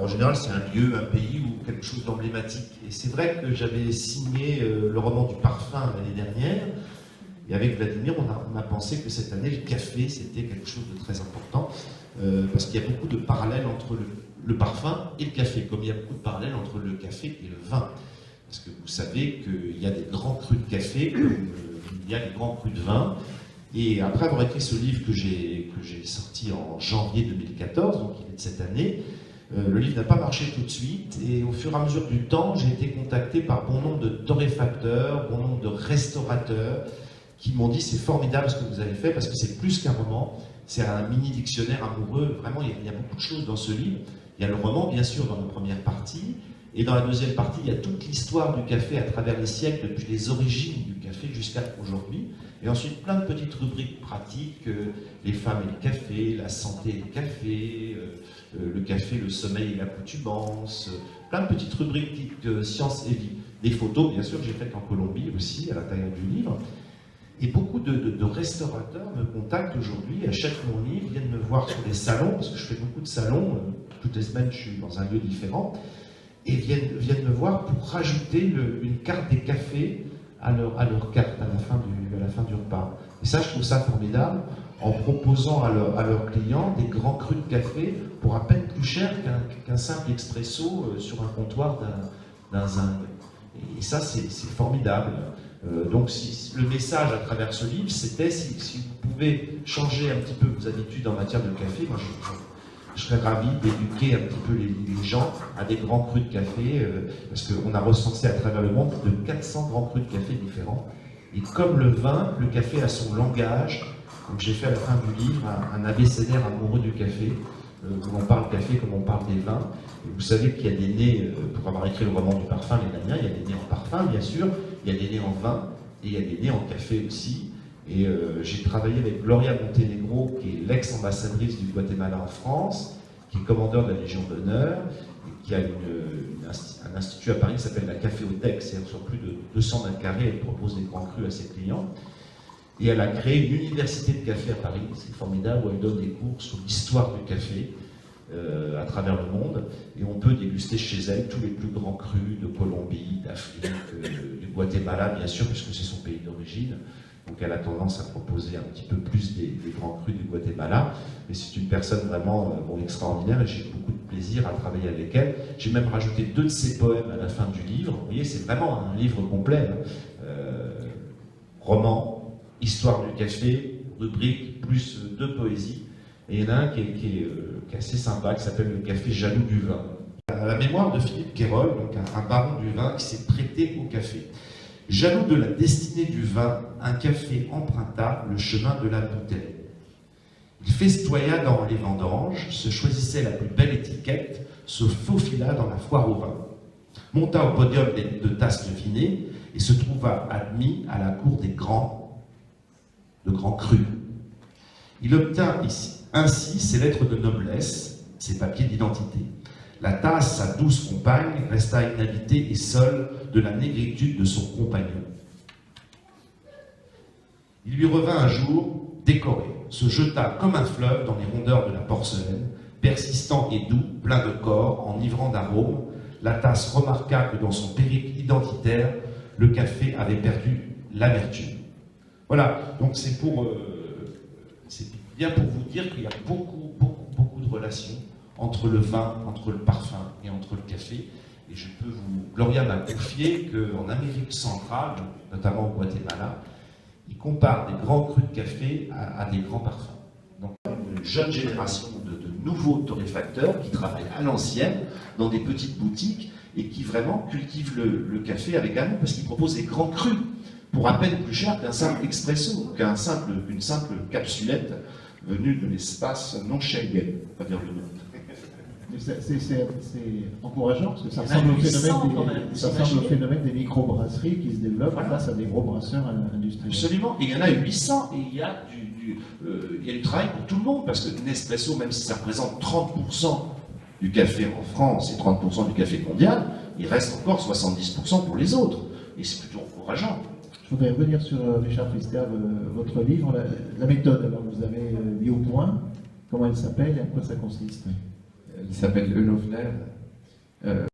En général, c'est un lieu, un pays ou quelque chose d'emblématique. Et c'est vrai que j'avais signé le roman du parfum l'année dernière. Et avec Vladimir, on a pensé que cette année, le café, c'était quelque chose de très important. Parce qu'il y a beaucoup de parallèles entre le parfum et le café, comme il y a beaucoup de parallèles entre le café et le vin. Parce que vous savez qu'il y a des grands crus de café, comme il y a des grands crus de vin. Et après avoir écrit ce livre que j'ai sorti en janvier 2014, donc il est de cette année, le livre n'a pas marché tout de suite, et au fur et à mesure du temps, j'ai été contacté par bon nombre de torréfacteurs, bon nombre de restaurateurs, qui m'ont dit c'est formidable ce que vous avez fait, parce que c'est plus qu'un roman, c'est un mini dictionnaire amoureux. Vraiment, il y a beaucoup de choses dans ce livre. Il y a le roman, bien sûr, dans la première partie, et dans la deuxième partie, il y a toute l'histoire du café à travers les siècles, depuis les origines du café jusqu'à aujourd'hui. Et ensuite, plein de petites rubriques pratiques, les femmes et le café, la santé et le café, le sommeil et l'accoutumance, plein de petites rubriques sciences et vie. Des photos, bien sûr, que j'ai faites en Colombie aussi, à l'intérieur du livre. Et beaucoup de restaurateurs me contactent aujourd'hui, achètent mon livre, viennent me voir sur des salons, parce que je fais beaucoup de salons, toutes les semaines je suis dans un lieu différent, et viennent me voir pour rajouter une carte des cafés à leur carte à la fin du repas. Et ça, je trouve ça formidable, en proposant à leurs clients des grands crus de café pour à peine plus cher qu'un simple expresso sur un comptoir d'un zinc. Et ça, c'est formidable. Donc le message à travers ce livre, c'était si vous pouvez changer un petit peu vos habitudes en matière de café, moi je serais ravi d'éduquer un petit peu les gens à des grands crus de café, parce qu'on a recensé à travers le monde de 400 grands crus de café différents. Et comme le vin, le café a son langage. Donc j'ai fait à la fin du livre un abécédaire amoureux du café, où on parle café comme on parle des vins. Et vous savez qu'il y a des nés, pour avoir écrit le roman du parfum, les Daniens, il y a des nés en parfum, bien sûr, il y a des nés en vin, et il y a des nés en café aussi. Et j'ai travaillé avec Gloria Montenegro, qui est l'ex-ambassadrice du Guatemala en France, qui est commandeur de la Légion d'honneur, et qui a un institut à Paris qui s'appelle la Caféothèque, c'est-à-dire sur plus de 200 mètres carrés, elle propose des grands crus à ses clients. Et elle a créé une université de café à Paris, c'est formidable, où elle donne des cours sur l'histoire du café à travers le monde. Et on peut déguster chez elle tous les plus grands crus de Colombie, d'Afrique, du Guatemala, bien sûr, puisque c'est son pays d'origine. Donc elle a tendance à proposer un petit peu plus des grands crus du Guatemala. Mais c'est une personne vraiment extraordinaire et j'ai beaucoup de plaisir à travailler avec elle. J'ai même rajouté 2 de ses poèmes à la fin du livre. Vous voyez, c'est vraiment un livre complet. Roman, histoire du café, rubrique, plus 2 poésies. Et il y en a un qui est assez sympa, qui s'appelle Le café jaloux du vin. À la mémoire de Philippe Quérol, donc un baron du vin qui s'est prêté au café. Jaloux de la destinée du vin, un café emprunta le chemin de la bouteille. Il festoya dans les vendanges, se choisissait la plus belle étiquette, se faufila dans la foire au vin, monta au podium de tasses de vinet et se trouva admis à la cour de grands crus. Il obtint ainsi ses lettres de noblesse, ses papiers d'identité. La tasse, sa douce compagne, resta inhabitée et seule de la négritude de son compagnon. Il lui revint un jour, décoré, se jeta comme un fleuve dans les rondeurs de la porcelaine, persistant et doux, plein de corps, enivrant d'arômes. La tasse remarqua que dans son périple identitaire, le café avait perdu l'amertume. Voilà, donc c'est bien pour vous dire qu'il y a beaucoup de relations entre le vin, entre le parfum et entre le café. Et Gloria m'a confié qu'en Amérique centrale, notamment au Guatemala, ils comparent des grands crus de café à des grands parfums. Donc une jeune génération de nouveaux torréfacteurs qui travaillent à l'ancienne, dans des petites boutiques, et qui vraiment cultivent le café avec amour, parce qu'ils proposent des grands crus, pour à peine plus cher qu'un simple expresso, qu'une simple capsulette venue de l'espace non Schengen, on va dire le nom. C'est encourageant parce que ça ressemble au phénomène des microbrasseries qui se développent face à des gros brasseurs industriels. Absolument, et il y en a 800 et il y a du travail pour tout le monde parce que Nespresso, même si ça représente 30% du café en France et 30% du café mondial, il reste encore 70% pour les autres et c'est plutôt encourageant. Je voudrais revenir sur Richard Pfister, votre livre, la méthode alors, que vous avez mis au point, comment elle s'appelle et à quoi ça consiste? il s'appelle Eulofner.